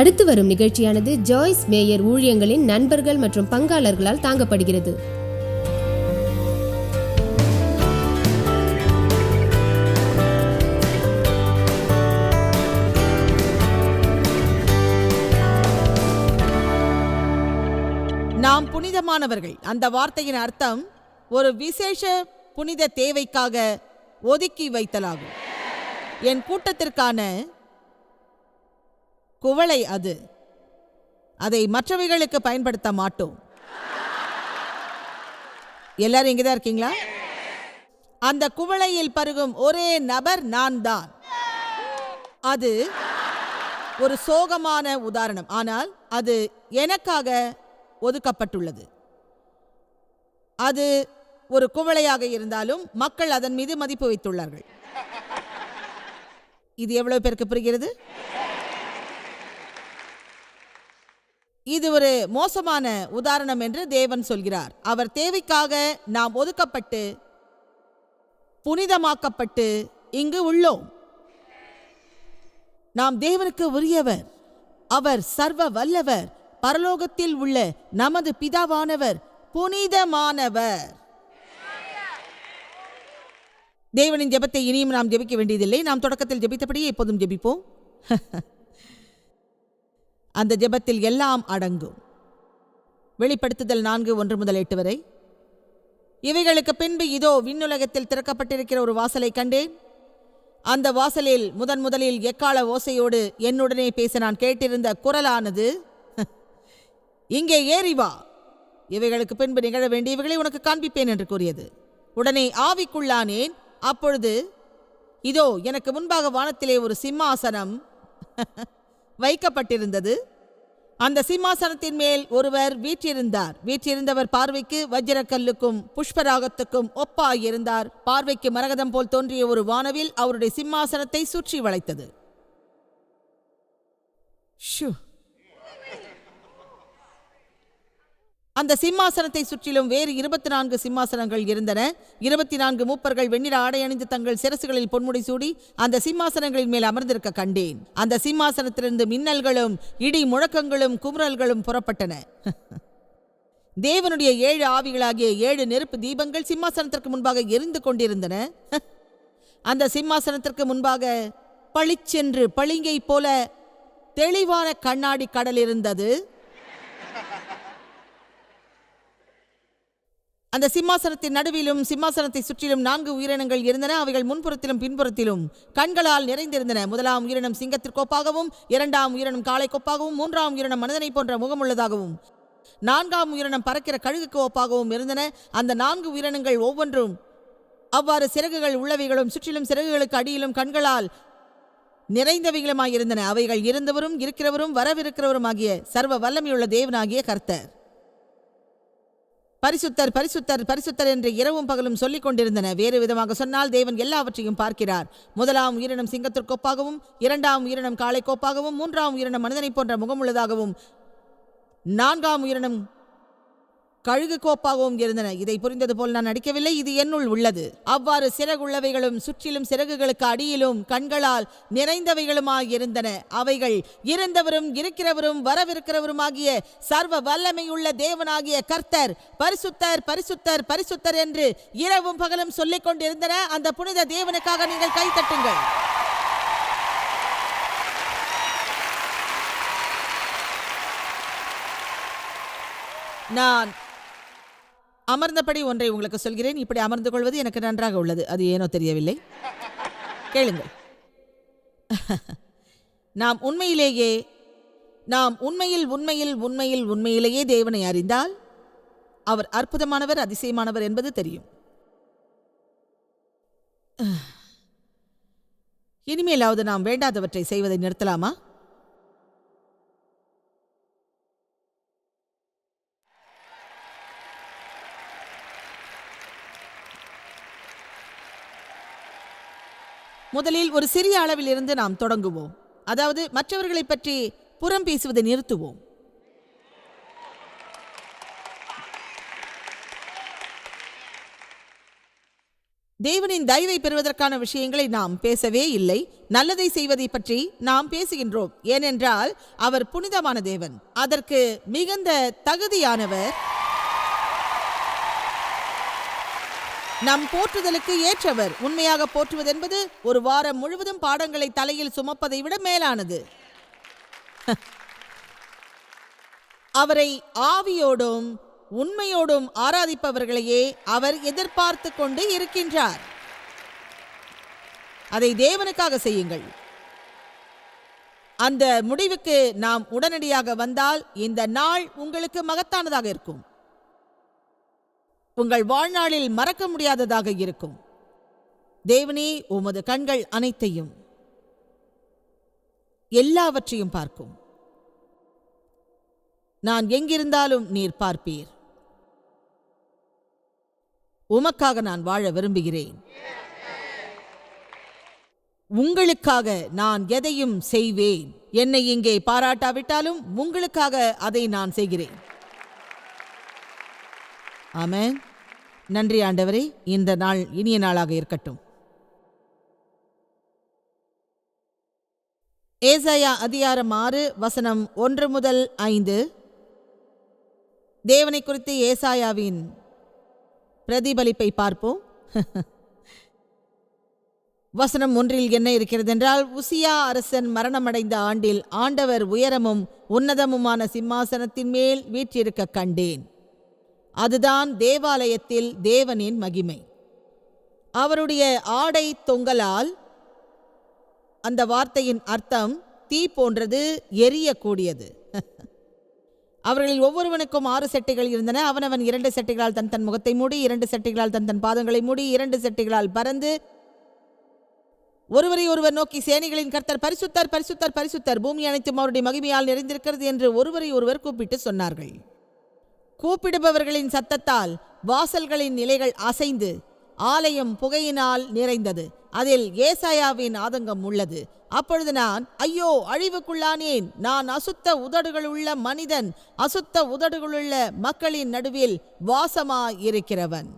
அடுத்து வரும் நிகழ்ச்சியானது ஜாய்ஸ் மேயர் ஊழியங்களின் நண்பர்கள் மற்றும் பங்காளர்களால் தாங்கப்படுகிறது. நாம் புனிதமானவர்கள். அந்த வார்த்தையின் அர்த்தம் ஒரு விசேஷ புனித தேவைக்காக ஒதுக்கி வைத்தலாகும். என் கூட்டத்திற்கான குவளை அது. அதை மற்றவைகளுக்கு பயன்படுத்த மாட்டோம். எல்லாரும் இங்கதான் இருக்கீங்களா? அந்த குவளையில் பருகும் ஒரே நபர் நான் தான். அது ஒரு சோகமான உதாரணம், ஆனால் அது எனக்காக ஒதுக்கப்பட்டுள்ளது. அது ஒரு குவளையாக இருந்தாலும் மக்கள் அதன் மீது மதிப்பு வைத்துள்ளார்கள். இது எவ்வளவு பேருக்கு புரிகிறது? இது ஒரு மோசமான உதாரணம் என்று தேவன் சொல்கிறார். அவர் தேவைக்காக நாம் ஒதுக்கப்பட்டு புனிதமாக்கப்பட்டு இங்கு உள்ளோம். நாம் தேவனுக்கு உரியவர். அவர் சர்வ வல்லவர், பரலோகத்தில் உள்ள நமது பிதாவானவர், புனிதமானவர். தேவனின் ஜெபத்தை இனியும் நாம் ஜெபிக்க வேண்டியதில்லை. நாம் தொடக்கத்தில் ஜெபித்தபடியே இப்போதும் ஜெபிப்போம். அந்த ஜெபத்தில் எல்லாம் அடங்கும். வெளிப்படுத்துதல் 4:1-8 வரை. இவைகளுக்கு பின்பு இதோ விண்ணுலகத்தில் திறக்கப்பட்டிருக்கிற ஒரு வாசலை கண்டேன். அந்த வாசலில் முதலில் எக்காள ஓசையோடு என்னுடனே பேச நான் கேட்டிருந்த குரலானது, இங்கே ஏறி வா, இவைகளுக்கு பின்பு நிகழ வேண்டியவைகளை உனக்கு காண்பிப்பேன் என்று கூறியது. உடனே ஆவிக்குள்ளானேன். அப்பொழுது இதோ எனக்கு முன்பாக வானத்திலே ஒரு சிம்மாசனம் வைக்கப்பட்டிருந்தது. அந்த சிம்மாசனத்தின் மேல் ஒருவர் வீற்றிருந்தார். வீற்றிருந்தவர் பார்வைக்கு வஜ்ரக்கல்லுக்கும் புஷ்பராகத்துக்கும் ஒப்பாயிருந்தார். பார்வைக்கு மரகதம் போல் தோன்றிய ஒரு வானவில் அவருடைய சிம்மாசனத்தை சுற்றி வளைத்தது. அந்த சிம்மாசனத்தை சுற்றிலும் வேறு 24 சிம்மாசனங்கள் இருந்தன. 24 மூப்பர்கள் வெண்ணிற ஆடை அணிந்து தங்கள் சிரசுகளில் பொன்முடி சூடி அந்த சிம்மாசனங்களின் மேல் அமர்ந்திருக்க கண்டேன். அந்த சிம்மாசனத்திலிருந்து மின்னல்களும் இடி முழக்கங்களும் குமுறல்களும் புறப்பட்டன. தேவனுடைய 7 ஆவிகளாகிய 7 நெருப்பு தீபங்கள் சிம்மாசனத்திற்கு முன்பாக எரிந்து கொண்டிருந்தன. அந்த சிம்மாசனத்திற்கு முன்பாக பளிச்சென்று பளிங்கை போல தெளிவான கண்ணாடி கடல் இருந்தது. அந்த சிம்மாசனத்தின் நடுவிலும் சிம்மாசனத்தை சுற்றிலும் 4 உயிரினங்கள் இருந்தன. அவைகள் முன்புறத்திலும் பின்புறத்திலும் கண்களால் நிறைந்திருந்தன. முதலாம் உயிரினம் சிங்கத்திற்கொப்பாகவும், 2ஆம் உயிரினம் காளை கொப்பாகவும், 3ஆம் உயிரினம் மனிதனை போன்ற முகமுள்ளதாகவும், 4ஆம் உயிரினம் பறக்கிற கழுகுக்கு ஒப்பாகவும் இருந்தன. அந்த 4 உயிரினங்கள் ஒவ்வொன்றும் அவ்வாறு சிறகுகள் உள்ளவைகளும் சுற்றிலும் சிறகுகளுக்கு அடியிலும் கண்களால் நிறைந்தவைகளுமாயிருந்தன. அவைகள் இருந்தவரும் இருக்கிறவரும் வரவிருக்கிறவரும் ஆகிய சர்வ வல்லமையுள்ள தேவனாகிய கர்த்தர். பரிசுத்தர் பரிசுத்தர் பரிசுத்தர் என்று இரவும் பகலும் சொல்லிக் கொண்டிருந்தன. வேறு விதமாக சொன்னால் தேவன் எல்லாவற்றையும் பார்க்கிறார். முதலாம் உயிரினம் சிங்கத்திற்கொப்பாகவும், 2ஆம் உயிரினம் காளை கோப்பாகவும், 3ஆம் உயிரினம் மனிதனை போன்ற முகமுள்ளதாகவும், 4ஆம் உயிரினம் கழுகு கோப்பாகவும் இருந்தன. இதை புரிந்தது போல் நான் நடிக்கவில்லை, இது என்னுள் உள்ளது. அவ்வாறு சிறகுள்ளவைகளும் சுற்றிலும் சிறகுகளுக்கு அடியிலும் கண்களால் நிறைந்தவைகளுமாயிருந்தன. அவைகள் இருந்தவரும் இருக்கிறவரும் வரவிருக்கிறவருமாகிய சர்வ வல்லமையுள்ள தேவனாகிய கர்த்தர் பரிசுத்தர் பரிசுத்தர் பரிசுத்தர் என்று இரவும் பகலும் சொல்லிக் கொண்டிருந்தன. அந்த புனித தேவனுக்காக நீங்கள் கைத்தட்டுங்கள். நான் அமர்ந்தபடி ஒன்றை உங்களுக்கு சொல்கிறேன். இப்படி அமர்ந்து கொள்வது எனக்கு நன்றாக உள்ளது. அது ஏனோ தெரியவில்லை. கேளுங்கள். நாம் உண்மையிலேயே தேவனை அறிந்தால் அவர் அற்புதமானவர், அதிசயமானவர் என்பது தெரியும். இனிமேலாவது நாம் வேண்டாதவற்றை செய்வதை நிறுத்தலாமா? முதலில் ஒரு சிறிய அளவில் இருந்து நாம் தொடங்குவோம். அதாவது மற்றவர்களை பற்றி புறம் பேசுவதை நிறுத்துவோம். தேவனின் தயவை பெறுவதற்கான விஷயங்களை நாம் பேசவே இல்லை. நல்லதை செய்வதை பற்றி நாம் பேசுகின்றோம். ஏனென்றால் அவர் புனிதமான தேவன், அதற்கு மிகுந்த தகுதியானவர், நம் போற்றுதலுக்கு ஏற்றவர். உண்மையாக போற்றுவதென்பது ஒரு வாரம் முழுவதும் பாடங்களை தலையில் சுமப்பதை விட மேலானது. அவரை ஆவியோடும் உண்மையோடும் ஆராதிப்பவர்களையே அவர் எதிர்பார்த்து கொண்டு இருக்கின்றார். அதை தேவனுக்காக செய்யுங்கள். அந்த முடிவுக்கு நாம் உடனடியாக வந்தால் இந்த நாள் உங்களுக்கு மகத்தானதாக இருக்கும். உங்கள் வாழ்நாளில் மறக்க முடியாததாக இருக்கும். தேவனே, உமது கண்கள் அனைத்தையும் எல்லாவற்றையும் பார்க்கும். நான் எங்கிருந்தாலும் நீர் பார்ப்பீர். உமக்காக நான் வாழ விரும்புகிறேன். உங்களுக்காக நான் எதையும் செய்வேன். என்னை இங்கே பாராட்டாவிட்டாலும் உங்களுக்காக அதை நான் செய்கிறேன். ஆமென். நன்றி ஆண்டவரே, இந்த நாள் இனிய நாளாக இருக்கட்டும். ஏசாயா அதிகாரம் 6 வசனம் 1 முதல் 5. தேவனை குறித்து ஏசாயாவின் பிரதிபலிப்பை பார்ப்போம். வசனம் 1 என்ன இருக்கிறது என்றால், உசியா அரசன் மரணமடைந்த ஆண்டில் ஆண்டவர் உயரமும் உன்னதமுமான சிம்மாசனத்தின் மேல் வீற்றிருக்க கண்டேன். அதுதான் தேவாலயத்தில் தேவனின் மகிமை. அவருடைய ஆடை தொங்கலால், அந்த வார்த்தையின் அர்த்தம் தீ போன்றது, எரியக்கூடியது. அவர்களில் ஒவ்வொருவனுக்கும் 6 செட்டைகள் இருந்தன. அவனவன் 2 செட்டைகளால் தன் முகத்தை மூடி, 2 செட்டைகளால் தன் பாதங்களை மூடி, 2 செட்டைகளால் பறந்து ஒருவரை ஒருவர் நோக்கி, சேனைகளின் கர்த்தர் பரிசுத்தர், பரிசுத்தர், பரிசுத்தர், பூமி அனைத்தும் அவருடைய மகிமையால் நிறைந்திருக்கிறது என்று ஒருவரை ஒருவர் கூப்பிட்டு சொன்னார்கள். கூப்பிடுபவர்களின் சத்தத்தால் வாசல்களின் நிலைகள் அசைந்து ஆலயம் புகையினால் நிறைந்தது. அதில் ஏசாயாவின் ஆதங்கம் உள்ளது. அப்பொழுது நான், ஐயோ, அழிவுக்குள்ளானேன், நான் அசுத்த உதடுகளுள்ள மனிதன், அசுத்த உதடுகளுள்ள மக்களின் நடுவில் வாசமாயிருக்கிறவன்.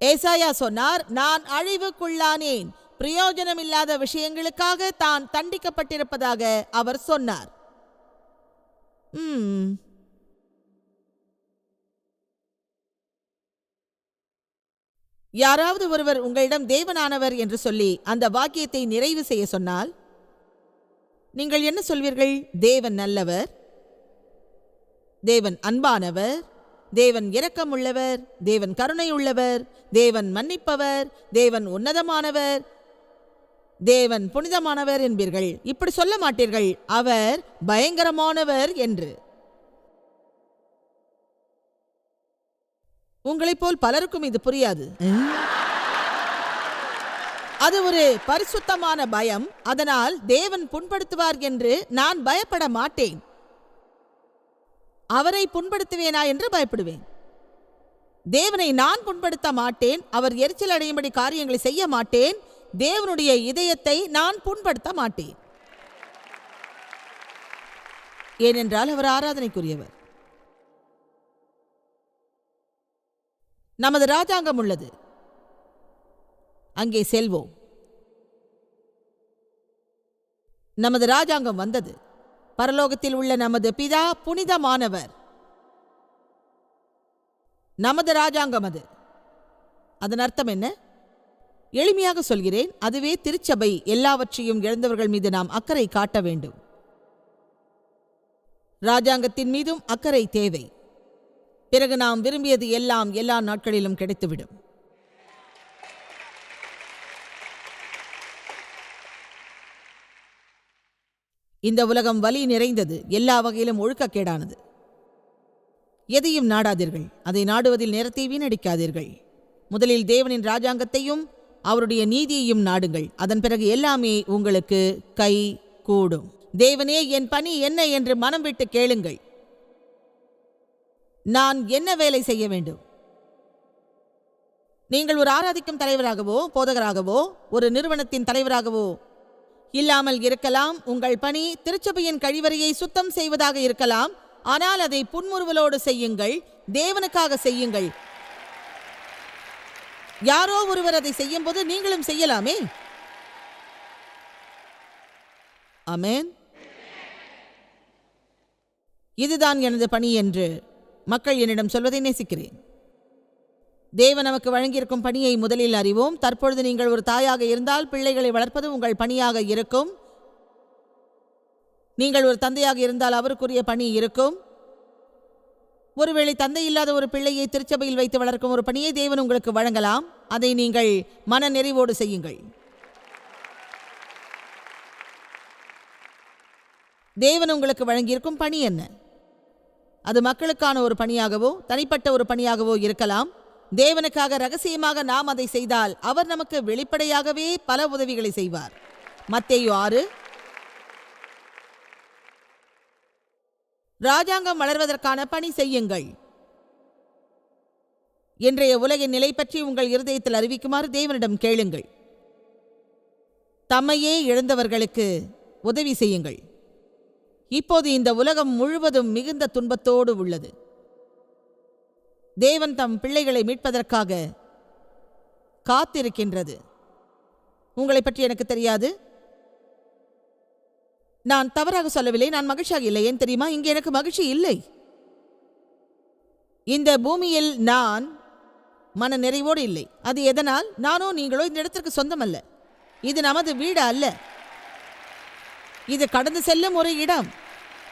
ஏசாயா சொன்னார், நான் அழிவுக்குள்ளானேன். பிரயோஜனமில்லாத விஷயங்களுக்காக தான் தண்டிக்கப்பட்டிருப்பதாக அவர் சொன்னார். யாராவது ஒருவர் உங்களிடம் தேவனானவர் என்று சொல்லி அந்த வாக்கியத்தை நிறைவு செய்ய சொன்னால் நீங்கள் என்ன சொல்வீர்கள்? தேவன் நல்லவர், தேவன் அன்பானவர், தேவன் இரக்கமுள்ளவர், தேவன் கருணை உள்ளவர், தேவன் மன்னிப்பவர், தேவன் உன்னதமானவர், தேவன் புனிதமானவர் என்பீர்கள். இப்படி சொல்ல மாட்டீர்கள், அவர் பயங்கரமானவர் என்று. உங்களைப் போல் பலருக்கும் இது புரியாது. அது ஒரு பரிசுத்தமான பயம். அதனால் தேவன் புண்படுத்துவார் என்று நான் பயப்பட மாட்டேன். அவரை புண்படுத்துவேனா என்று பயப்படுவேன். தேவனை நான் புண்படுத்த மாட்டேன். அவர் எரிச்சல் அடையும்படி காரியங்களை செய்ய மாட்டேன். தேவனுடைய இதயத்தை நான் புண்படுத்த மாட்டேன். ஏனென்றால் அவர் ஆராதனைக்குரியவர். நமது ராஜாங்கம் உள்ளது, அங்கே செல்வோம். நமது ராஜாங்கம் வந்தது. பரலோகத்தில் உள்ள நமது பிதா புனிதமானவர். நமது ராஜாங்கம் அது. அதன் அர்த்தம் என்ன? எளிமையாக சொல்கிறேன், அதுவே திருச்சபை. எல்லாவற்றையும் இழந்தவர்கள் மீது நாம் அக்கறை காட்ட வேண்டும். ராஜாங்கத்தின் மீதும் அக்கறை தேவை. பிறகு நாம் விரும்பியது எல்லாம் எல்லா நாட்களிலும் கிடைத்துவிடும். இந்த உலகம் வலி நிறைந்தது, எல்லா வகையிலும் ஒழுக்கக்கேடானது. எதையும் நாடாதீர்கள், அதை நாடுவதில் நேரத்தை வீணடிக்காதீர்கள். முதலில் தேவனின் ராஜாங்கத்தையும் அவருடைய நீதியையும் நாடுங்கள். அதன் பிறகு எல்லாமே உங்களுக்கு கை கூடும். தேவனே, என் பணி என்ன என்று மனம் விட்டு கேளுங்கள். நான் என்ன வேலை செய்ய வேண்டும்? நீங்கள் ஒரு ஆராதிக்கும் தலைவராகவோ, போதகராகவோ, ஒரு நிறுவனத்தின் தலைவராகவோ இல்லாமல் இருக்கலாம். உங்கள் பணி திருச்சபையின் கழிவறையை சுத்தம் செய்வதாக இருக்கலாம். ஆனால் அதை புன்முறுவலோடு செய்யுங்கள், தேவனுக்காக செய்யுங்கள். யாரோ ஒருவர் அதை செய்யும் போது நீங்களும் செய்யலாமே. ஆமென். இதுதான் எனது பணி என்று மக்கள் என்னிடம் சொல்வதை நேசிக்கிறேன். தேவன் நமக்கு வழங்கியிருக்கும் பணியை முதலில் அறிவோம். தற்பொழுது நீங்கள் ஒரு தாயாக இருந்தால் பிள்ளைகளை வளர்ப்பது உங்கள் பணியாக இருக்கும். நீங்கள் ஒரு தந்தையாக இருந்தால் அவருக்குரிய பணி இருக்கும். ஒருவேளை தந்தை இல்லாத ஒரு பிள்ளையை திருச்சபையில் வைத்து வளர்க்கும் ஒரு பணியை தேவன் உங்களுக்கு வழங்கலாம். அதை நீங்கள் மன நிறைவோடு செய்யுங்கள். தேவன் உங்களுக்கு வழங்கியிருக்கும் பணி என்ன? அது மக்களுக்கான ஒரு பணியாகவோ தனிப்பட்ட ஒரு பணியாகவோ இருக்கலாம். தேவனுக்காக ரகசியமாக நாம் அதை செய்தால் அவர் நமக்கு வெளிப்படையாகவே பல உதவிகளை செய்வார். மத்தேயு 6. ராஜாங்கம் வளர்வதற்கான பணி செய்யுங்கள். இன்றைய உலகின் நிலை பற்றி உங்கள் இருதயத்தில் அறிவிக்குமாறு தேவனிடம் கேளுங்கள். தம்மையே இழந்தவர்களுக்கு உதவி செய்யுங்கள். இப்போது இந்த உலகம் முழுவதும் மிகுந்த துன்பத்தோடு உள்ளது. தேவன் தம் பிள்ளைகளை மீட்பதற்காக காத்திருக்கின்றது. உங்களை பற்றி எனக்கு தெரியாது. நான் தவறாக சொல்லவில்லை. நான் மகிழ்ச்சியாக இல்லை. ஏன் தெரியுமா? இங்கே எனக்கு மகிழ்ச்சி இல்லை. இந்த பூமியில் நான் மன நிறைவோடு இல்லை. அது எதனால்? நானோ நீங்களோ இந்த இடத்திற்கு சொந்தமல்ல. இது நமது வீடு அல்ல. இது கடந்து செல்லும் ஒரு இடம்.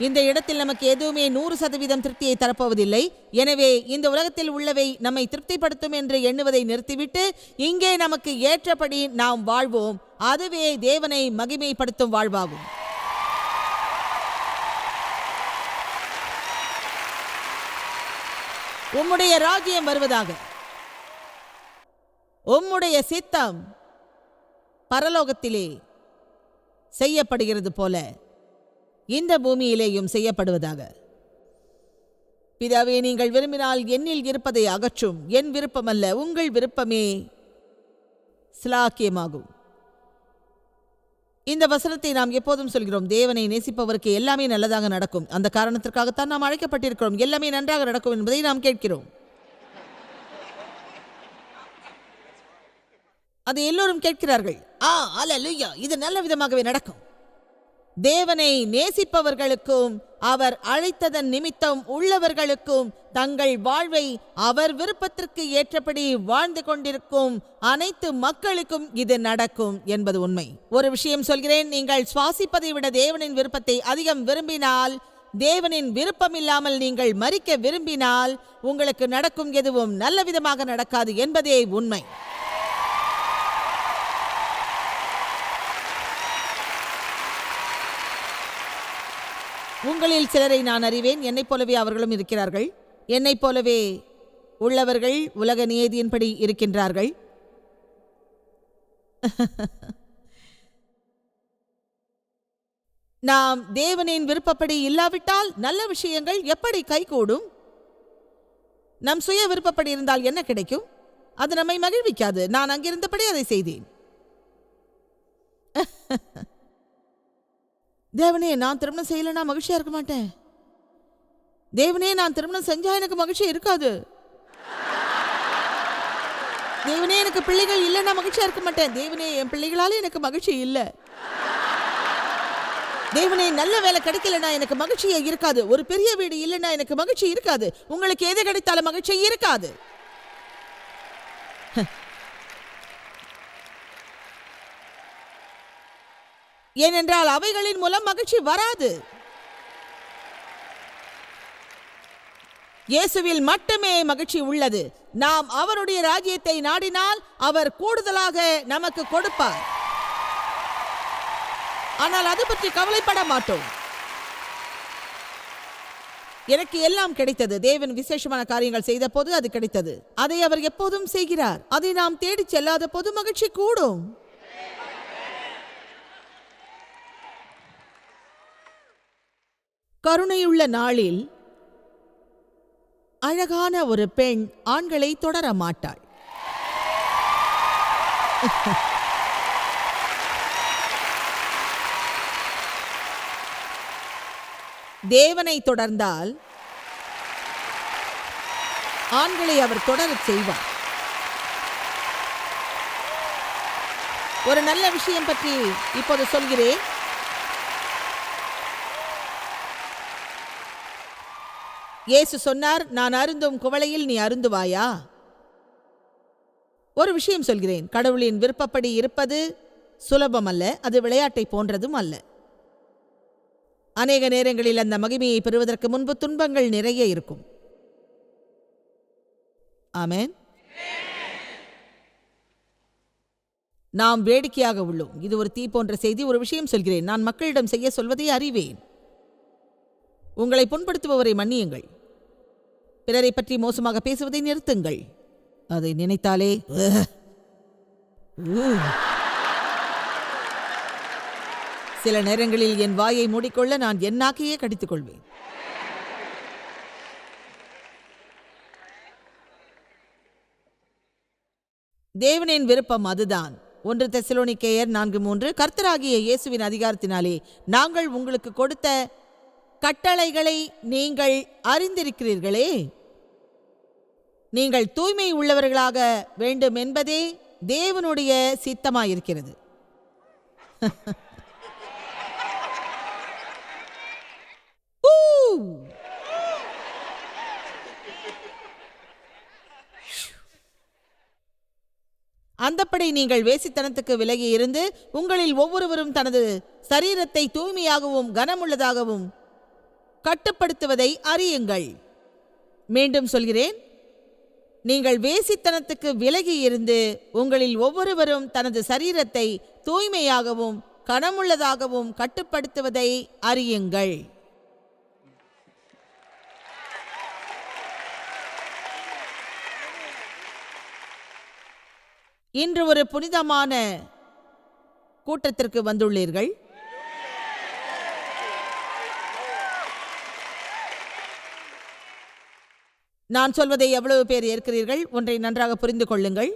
இந்த இடத்தில் நமக்கு எதுவுமே 100% திருப்தியை தரப்போவதில்லை. எனவே இந்த உலகத்தில் உள்ளவை நம்மை திருப்திப்படுத்தும் என்று எண்ணுவதை நிறுத்திவிட்டு இங்கே நமக்கு ஏற்றபடி நாம் வாழ்வோம். அதுவே தேவனை மகிமைப்படுத்தும் வாழ்வாகும். உம்முடைய ராஜ்யம் வருவதாக. உம்முடைய சித்தம் பரலோகத்திலே செய்யப்படுகிறது போல இந்த பூமியிலேயும் செய்யப்படுவதாக. பிதாவே, நீங்கள் விரும்பினால் என்னில் இருப்பதை அகற்றும். என் விருப்பமல்ல, உங்கள் விருப்பமே சிலாக்கியமாகும். இந்த வசனத்தை நாம் எப்போதும் சொல்கிறோம். தேவனை நேசிப்பவருக்கு எல்லாமே நல்லதாக நடக்கும். அந்த காரணத்திற்காகத்தான் நாம் அழைக்கப்பட்டிருக்கிறோம். எல்லாமே நன்றாக நடக்கும் என்பதை நாம் கேட்கிறோம். அதை எல்லோரும் கேட்கிறார்கள். அல்லேலூயா, இது நல்ல விதமாகவே நடக்கும். தேவனை நேசிப்பவர்களுக்கும் அவர் அழைத்ததன் நிமித்தம் உள்ளவர்களுக்கும் தங்கள் வாழ்வை அவர் விருப்பத்திற்கு ஏற்றபடி வாழ்ந்து கொண்டிருக்கும் அனைத்து மக்களுக்கும் இது நடக்கும் என்பது உண்மை. ஒரு விஷயம் சொல்கிறேன். நீங்கள் சுவாசிப்பதை விட தேவனின் விருப்பத்தை அதிகம் விரும்பினால், தேவனின் விருப்பம் இல்லாமல் நீங்கள் மரிக்க விரும்பினால், உங்களுக்கு நடக்கும் எதுவும் நல்ல விதமாக நடக்காது என்பதே உண்மை. உங்களில் சிலரை நான் அறிவேன். என்னைப் போலவே அவர்களும் இருக்கிறார்கள். என்னைப் போலவே உள்ளவர்கள் உலக நியதியின்படி இருக்கின்றார்கள். நாம் தேவனின் விருப்பப்படி இல்லாவிட்டால் நல்ல விஷயங்கள் எப்படி கைகூடும்? நம் சுய விருப்பப்படி இருந்தால் என்ன கிடைக்கும்? அது நம்மை மகிழ்விக்காது. நான் அங்கிருந்தபடி அதை செய்தேன். தேவனே, நான் திருமணம் செய்யலைன்னா மகிழ்ச்சியா இருக்க மாட்டேன். தேவனே, நான் திருமணம் செஞ்சா எனக்கு மகிழ்ச்சி இருக்காது. தேவனே, எனக்கு பிள்ளைகள் இல்லைன்னா மகிழ்ச்சியா இருக்க மாட்டேன். தேவனே, என் பிள்ளைகளால எனக்கு மகிழ்ச்சி இல்லை. தேவனே, நல்ல வேலை கிடைக்கலன்னா எனக்கு மகிழ்ச்சியே இருக்காது. ஒரு பெரிய வீடு இல்லைன்னா எனக்கு மகிழ்ச்சி இருக்காது. உங்களுக்கு எது கிடைத்தாலும் மகிழ்ச்சி இருக்காது. ஏனென்றால் அவைகளின் மூலம் மகிழ்ச்சி வராது. இயேசுவில் மட்டுமே மகிழ்ச்சி உள்ளது. நாம் அவருடைய ராஜ்யத்தை நாடினால் அவர் கூடுதலாக நமக்கு கொடுப்பார். ஆனால் அது பற்றி கவலைப்பட மாட்டோம். எனக்கு எல்லாம் கிடைத்தது. தேவன் விசேஷமான காரியங்கள் செய்த போது அது கிடைத்தது. அதை அவர் எப்போதும் செய்கிறார். அதை நாம் தேடி செல்லாத போது மகிழ்ச்சி கூடும். கருணையுள்ள நாளில் அழகான ஒரு பெண் ஆண்களை தொடர மாட்டாள். தேவனை தொடர்ந்தால் ஆண்களை அவர் தொடரச் செய்வார். ஒரு நல்ல விஷயம் பற்றி இப்போது சொல்கிறேன். இயேசு சொன்னார், நான் அருந்தும் குவளையில் நீ அருந்துவாயா? ஒரு விஷயம் சொல்கிறேன், கடவுளின் விருப்பப்படி இருப்பது சுலபம் அல்ல, அது விளையாட்டை போன்றதும் அல்ல. அநேக நேரங்களில் அந்த மகிமையை பெறுவதற்கு முன்பு துன்பங்கள் நிறைய இருக்கும். ஆமென். நாம் வேடிக்கையாக உள்ளோம். இது ஒரு தீ போன்ற செய்தி. ஒரு விஷயம் சொல்கிறேன், நான் மக்களிடம் செய்ய சொல்வதை அறிவேன். உங்களை புண்படுத்துபவரை மன்னியுங்கள். பிறரை பற்றி மோசமாக பேசுவதை நிறுத்துங்கள். அதை நினைத்தாலே சில நேரங்களில் என் வாயை மூடிக்கொள்ள நான் என் நாக்கையே கடித்துக் கொள்வேன். தேவனின் விருப்பம் அதுதான். 1 தெசலோனிக்கேயர் 4:3 கர்த்தராகிய இயேசுவின் அதிகாரத்தினாலே நாங்கள் உங்களுக்கு கொடுத்த கட்டளைகளை நீங்கள் அறிந்திருக்கிறீர்களே. நீங்கள் தூய்மை உள்ளவர்களாக வேண்டும் என்பதே தேவனுடைய சித்தமாயிருக்கிறது. அந்தப்படி நீங்கள் வேசித்தனத்துக்கு விலகி இருந்து உங்களில் ஒவ்வொருவரும் தனது சரீரத்தை தூய்மையாகவும் கனமுள்ளதாகவும் கட்டுப்படுத்துவதை அறியுங்கள். மீண்டும் சொல்கிறேன், நீங்கள் வேசித்தனத்துக்கு விலகி இருந்து உங்களில் ஒவ்வொருவரும் தனது சரீரத்தை தூய்மையாகவும் கனமுள்ளதாகவும் கட்டுப்படுத்துவதை அறியுங்கள். இன்று ஒரு புனிதமான கூட்டத்திற்கு வந்துள்ளீர்கள். நான் சொல்வதை எவ்வளவு பேர் ஏற்கிறீர்கள்? ஒன்றை நன்றாக புரிந்து கொள்ளுங்கள்.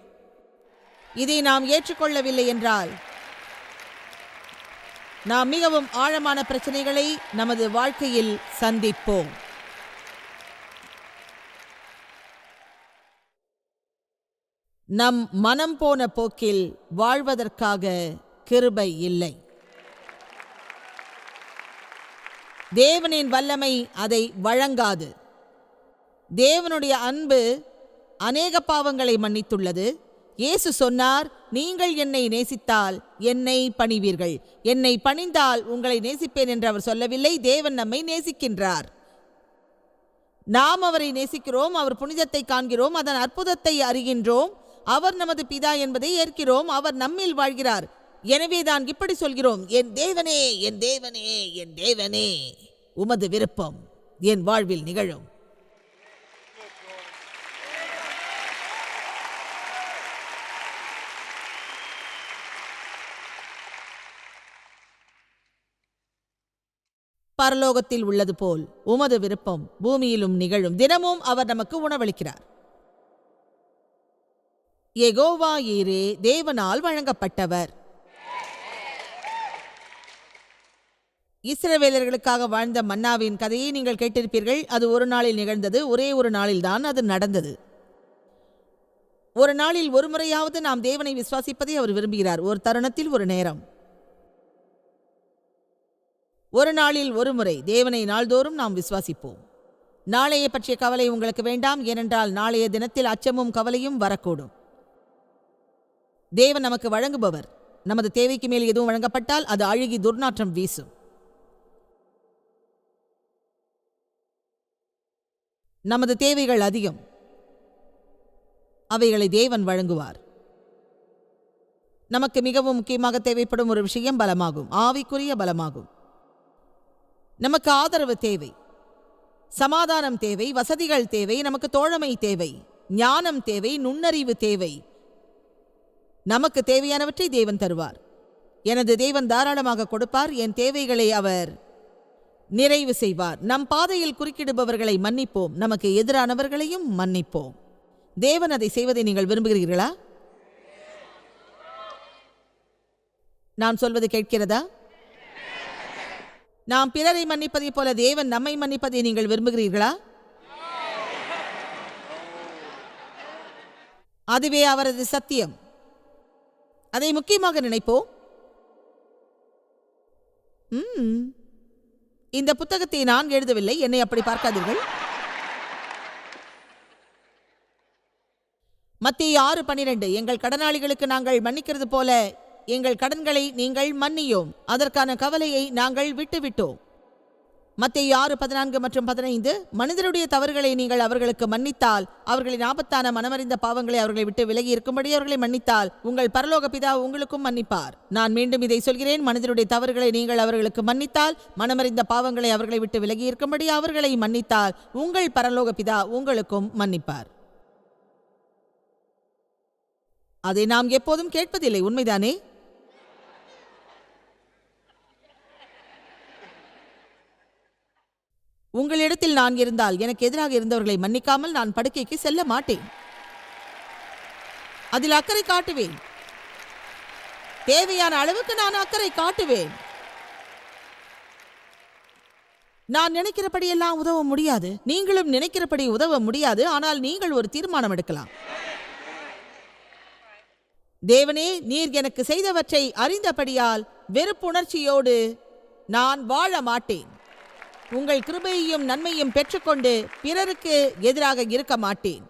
இதை நாம் ஏற்றுக்கொள்ளவில்லை என்றால் நாம் மிகவும் ஆழமான பிரச்சனைகளை நமது வாழ்க்கையில் சந்திப்போம். நம் மனம் போன போக்கில் வாழ்வதற்காக கிருபை இல்லை. தேவனின் வல்லமை அதை வழங்காது. தேவனுடைய அன்பு அநேக பாவங்களை மன்னித்துள்ளது. இயேசு சொன்னார், நீங்கள் என்னை நேசித்தால் என்னை பணிவீர்கள். என்னை பணிந்தால் உங்களை நேசிப்பேன் என்று அவர் சொல்லவில்லை. தேவன் நம்மை நேசிக்கின்றார். நாம் அவரை நேசிக்கிறோம். அவர் புனிதத்தை காண்கிறோம். அதன் அற்புதத்தை அறிகின்றோம். அவர் நமது பிதா என்பதை ஏற்கிறோம். அவர் நம்மில் வாழ்கிறார். எனவே தான் இப்படி சொல்கிறோம், என் தேவனே, என் தேவனே, என் தேவனே, உமது விருப்பம் என் வாழ்வில் நிகழும். பரலோகத்தில் உள்ளது போல் உமது விருப்பம் பூமியிலும் நிகழும். தினமும் அவர் நமக்கு உணவளிக்கிறார். யெகோவா ஈரே தேவனால் வழங்கப்பட்டவர். இஸ்ரவேலர்களுக்காக வாழ்ந்த மன்னாவின் கதையை நீங்கள் கேட்டிருப்பீர்கள். அது ஒரு நாளில் நிகழ்ந்தது. ஒரே ஒரு நாளில்தான் அது நடந்தது. ஒரு நாளில் ஒரு முறையாவது நாம் தேவனை விசுவாசிப்பதை அவர் விரும்புகிறார். ஒரு தருணத்தில் ஒரு நேரம். ஒரு நாளில் ஒரு முறை தேவனை நாள்தோறும் நாம் விசுவாசிப்போம். நாளைய பற்றிய கவலை உங்களுக்கு வேண்டாம். ஏனென்றால் நாளைய தினத்தில் அச்சமும் கவலையும் வரக்கூடும். தேவன் நமக்கு வழங்குபவர். நமது தேவைக்கு மேல் எதுவும் வழங்கப்பட்டால் அது அழுகி துர்நாற்றம் வீசும். நமது தேவைகள் அதிகம். அவைகளை தேவன் வழங்குவார். நமக்கு மிகவும் முக்கியமாக தேவைப்படும் ஒரு விஷயம் பலமாகும். ஆவிக்குரிய பலமாகும். நமக்கு ஆதரவு தேவை, சமாதானம் தேவை, வசதிகள் தேவை, நமக்கு தோழமை தேவை, ஞானம் தேவை, நுண்ணறிவு தேவை. நமக்கு தேவையானவற்றை தேவன் தருவார். எனது தேவன் தாராளமாக கொடுப்பார். என் தேவைகளை அவர் நிறைவு செய்வார். நம் பாதையில் குறுக்கிடுபவர்களை மன்னிப்போம். நமக்கு எதிரானவர்களையும் மன்னிப்போம். தேவன் அதை செய்வதை நீங்கள் விரும்புகிறீர்களா? நான் சொல்வது கேட்கிறதா? நாம் பிறரை மன்னிப்பதை போல தேவன் நம்மை மன்னிப்பதை நீங்கள் விரும்புகிறீர்களா? அதுவே அவரது சத்தியம். அதை முக்கியமாக நினைப்போம். இந்த புத்தகத்தை நான் எழுதவில்லை, என்னை அப்படி பார்க்காதீர்கள். மத்தேயு 6:12 எங்கள் கடனாளிகளுக்கு நாங்கள் மன்னிக்கிறது போல எங்கள் கடன்களை நீங்கள் மன்னியோம், அதற்கான கவலையை நாங்கள் விட்டுவிட்டோம். மத்தேயு 6:14 மற்றும் 15 மனிதருடைய தவறுகளை நீங்கள் அவர்களுக்கு மன்னித்தால், அவர்களின் ஆபத்தான மனமறிந்த பாவங்களை அவர்களை விட்டு விலகி இருக்கும்படி அவர்களை மன்னித்தால், உங்கள் பரலோக பிதா உங்களுக்கும் மன்னிப்பார். நான் மீண்டும் இதை சொல்கிறேன், மனிதருடைய தவறுகளை நீங்கள் அவர்களுக்கு மன்னித்தால், மனமறிந்த பாவங்களை அவர்களை விட்டு விலகி இருக்கும்படி அவர்களை மன்னித்தால், உங்கள் பரலோக பிதா உங்களுக்கும் மன்னிப்பார். அதை நாம் எப்போதும் கேட்பதில்லை, உண்மைதானே? உங்களிடத்தில் நான் இருந்தால் எனக்கு எதிராக இருந்தவர்களை மன்னிக்காமல் நான் படுக்கைக்கு செல்ல மாட்டேன். அதில் அக்கறை காட்டுவேன். தேவையான அளவுக்கு நான் அக்கறை காட்டுவேன். நான் நினைக்கிறபடியெல்லாம் உதவ முடியாது, நீங்களும் நினைக்கிறபடி உதவ முடியாது. ஆனால் நீங்கள் ஒரு தீர்மானம் எடுக்கலாம். தேவனே, நீர் எனக்கு செய்தவற்றை அறிந்தபடியால் வெறுப்புணர்ச்சியோடு நான் வாழ மாட்டேன். உங்கள் கிருபையையும் நன்மையும் பெற்றுக்கொண்டு பிறருக்கு எதிராக இருக்க மாட்டேன்.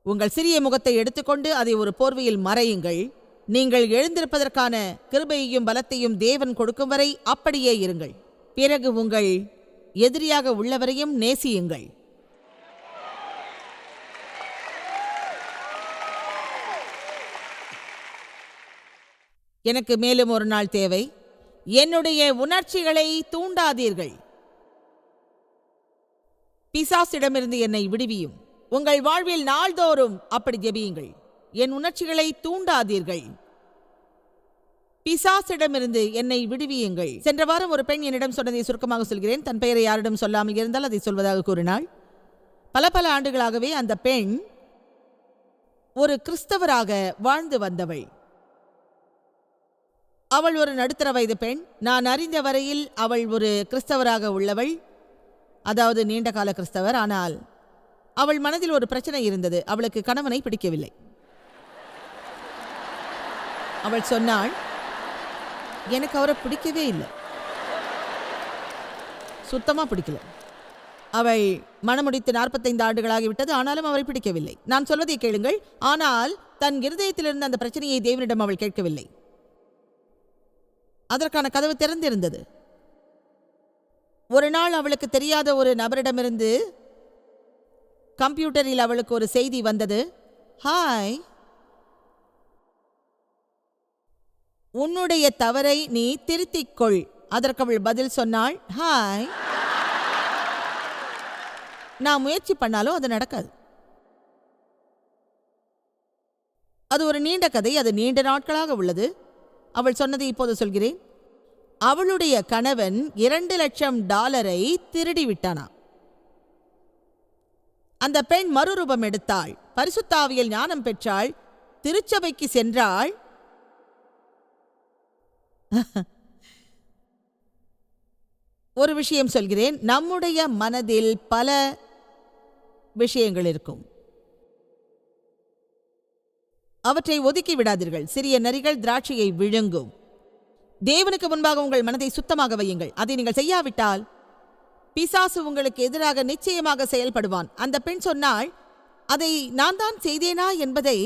உங்கள் சிறிய முகத்தை எடுத்துக்கொண்டு அதை ஒரு போர்வையில் மறையுங்கள். நீங்கள் எழுந்திருப்பதற்கான கிருபையையும் பலத்தையும் தேவன் கொடுக்கும் வரை அப்படியே இருங்கள். பிறகு உங்கள் எதிரியாக உள்ளவரையும் நேசியுங்கள். எனக்கு மேலும் ஒரு நாள் தேவை. என்னுடைய உணர்ச்சிகளை தூண்டாதீர்கள். பிசாசிடமிருந்து என்னை விடுவியும். உங்கள் வாழ்வில் நாள்தோறும் அப்படி ஜெபியுங்கள். என் உணர்ச்சிகளை தூண்டாதீர்கள். பிசாசிடமிருந்து என்னை விடுவியுங்கள். சென்ற வாரம் ஒரு பெண் என்னிடம் சொன்னதை சுருக்கமாக சொல்கிறேன். தன் பெயரை யாரிடம் சொல்லாமல் இருந்தால் அதை சொல்வதாக கூறினாள். பல ஆண்டுகளாகவே அந்த பெண் ஒரு கிறிஸ்தவராக வாழ்ந்து வந்தவள். அவள் ஒரு நடுத்தர வயது பெண். நான் அறிந்த வரையில் அவள் ஒரு கிறிஸ்தவராக உள்ளவள், அதாவது நீண்ட கால கிறிஸ்தவர். ஆனால் அவள் மனதில் ஒரு பிரச்சனை இருந்தது. அவளுக்கு கணவனை பிடிக்கவில்லை. அவள் சொன்னாள், எனக்கு அவரை பிடிக்கவே இல்லை, சுத்தமா பிடிக்கல. அவள் மணமுடித்து 45 ஆண்டுகளாகிவிட்டது. ஆனாலும் அவரை பிடிக்கவில்லை. நான் சொல்வதை கேளுங்கள். ஆனால் தன் இருதயத்திலிருந்து அந்த பிரச்சனையை தேவனிடம் அவள் கேட்கவில்லை. அதற்கான கதவு திறந்திருந்தது. ஒரு நாள் அவளுக்கு தெரியாத ஒரு நபரிடமிருந்து கம்ப்யூட்டரில் அவளுக்கு ஒரு செய்தி வந்தது. ஹாய், உன்னுடைய தவறை நீ திருத்திக்கொள். அதற்கு அவள் பதில் சொன்னாள், ஹாய். நான் முயற்சி பண்ணாலும் அது நடக்காது. அது ஒரு நீண்ட கதை. அது நீண்ட நாட்களாக உள்ளது. அவள் சொன்னதை இப்போது சொல்கிறேன். அவளுடைய கணவன் $2,00,000 திருடிவிட்டானா. அந்த பெண் மறுரூபம் எடுத்தாள், பரிசுத்த ஆவியில் ஞானம் பெற்றாள், திருச்சபைக்கு சென்றாள். ஒரு விஷயம் சொல்கிறேன், நம்முடைய மனதில் பல விஷயங்கள் இருக்கும். அவற்றை ஒதுக்கி விடாதீர்கள். சிறிய நரிகள் திராட்சையை விழுங்கும். தேவனுக்கு முன்பாக உங்கள் மனதை சுத்தமாக வையுங்கள். அதை நீங்கள் செய்யாவிட்டால் பிசாசு உங்களுக்கு எதிராக நிச்சயமாக செயல்படுவான். அந்த பெண் சொன்னாள், அதை நான் தான் செய்தேனா என்பதை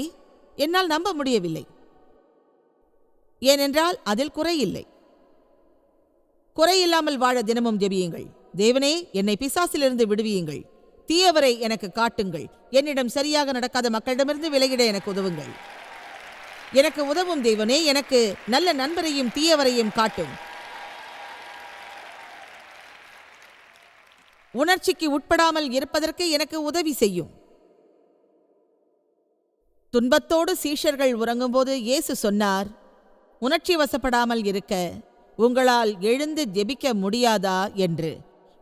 என்னால் நம்ப முடியவில்லை. ஏனென்றால் அதில் குறையில்லை. குறையில்லாமல் வாழ தினமும் ஜெபியுங்கள். தேவனே, என்னை பிசாசிலிருந்து விடுவியுங்கள். தீயவரை எனக்கு காட்டுங்கள். என்னிடம் சரியாக நடக்காத மக்களிடமிருந்து விலகிட எனக்கு உதவுங்கள். எனக்கு உதவும் தேவனே, எனக்கு நல்ல நண்பரையும் தீயவரையும் காட்டும். உணர்ச்சிக்கு உட்படாமல் இருப்பதற்கு எனக்கு உதவி செய்யும். துன்பத்தோடு சீஷர்கள் உறங்கும்போது இயேசு சொன்னார், உணர்ச்சி வசப்படாமல் இருக்க உங்களால் எழுந்து ஜெபிக்க முடியாதா என்று.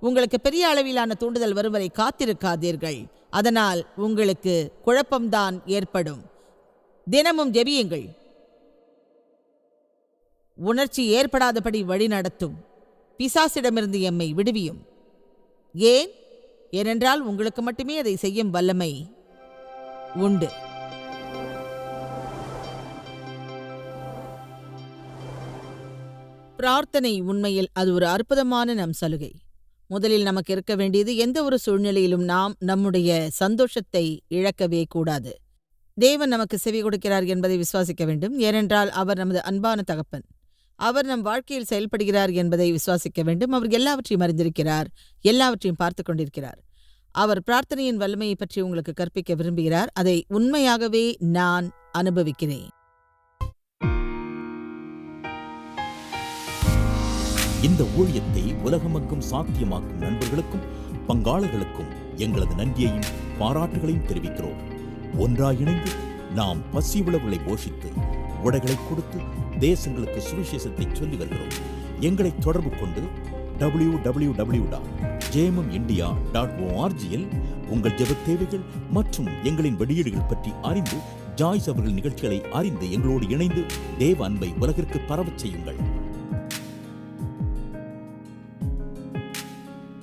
உங்களுக்கு பெரிய அளவிலான தூண்டுதல் வரும் வரை காத்திருக்காதீர்கள். அதனால் உங்களுக்கு குழப்பம்தான் ஏற்படும். தினமும் ஜெபியுங்கள். உணர்ச்சி ஏற்படாதபடி வழி நடத்தும். பிசாசிடமிருந்து எம்மை விடுவியும். ஏனென்றால் உங்களுக்கு மட்டுமே அதை செய்யும் வல்லமை உண்டு. பிரார்த்தனை உண்மையில் அது ஒரு அற்புதமான நம் சலுகை. முதலில் நமக்கு இருக்க வேண்டியது, எந்த ஒரு சூழ்நிலையிலும் நாம் நம்முடைய சந்தோஷத்தை இழக்கவே கூடாது. தேவன் நமக்கு செவி கொடுக்கிறார் என்பதை விசுவாசிக்க வேண்டும். ஏனென்றால் அவர் நமது அன்பான தகப்பன். அவர் நம் வாழ்க்கையில் செயல்படுகிறார் என்பதை விசுவாசிக்க வேண்டும். அவர் எல்லாவற்றையும் அறிந்திருக்கிறார், எல்லாவற்றையும் பார்த்து கொண்டிருக்கிறார். அவர் பிரார்த்தனையின் வல்லமையை பற்றி உங்களுக்கு கற்பிக்க விரும்புகிறார். அதை உண்மையாகவே நான் அனுபவிக்கிறேன். இந்த ஊழியத்தை உலகமெங்கும் சாத்தியமாக்கும் நண்பர்களுக்கும் பங்காளர்களுக்கும் எங்களது நன்றியையும் பாராட்டுகளையும் தெரிவிக்கிறோம். ஒன்றாய் இணைந்து நாம் பசியுள்ளவர்களை போஷித்து உடைகளை கொடுத்து தேசங்களுக்கு சுவிசேஷத்தை சொல்லி வருகிறோம். எங்களை தொடர்பு கொண்டு www.jmumindia.org உங்கள் ஜெபத் தேவைகள் மற்றும் எங்களின் வெளியீடுகள் பற்றி அறிந்து ஜாய்ஸ் அவர்கள் நிகழ்ச்சிகளை அறிந்து எங்களோடு இணைந்து தேவ அன்பை உலகிற்கு பரவச் செய்யுங்கள்.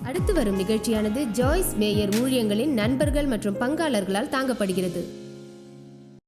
அடுத்து வரும் நிகழ்ச்சியானது ஜாய்ஸ் மேயர் ஊழியங்களின் நண்பர்கள் மற்றும் பங்காளர்களால் தாங்கப்படுகிறது.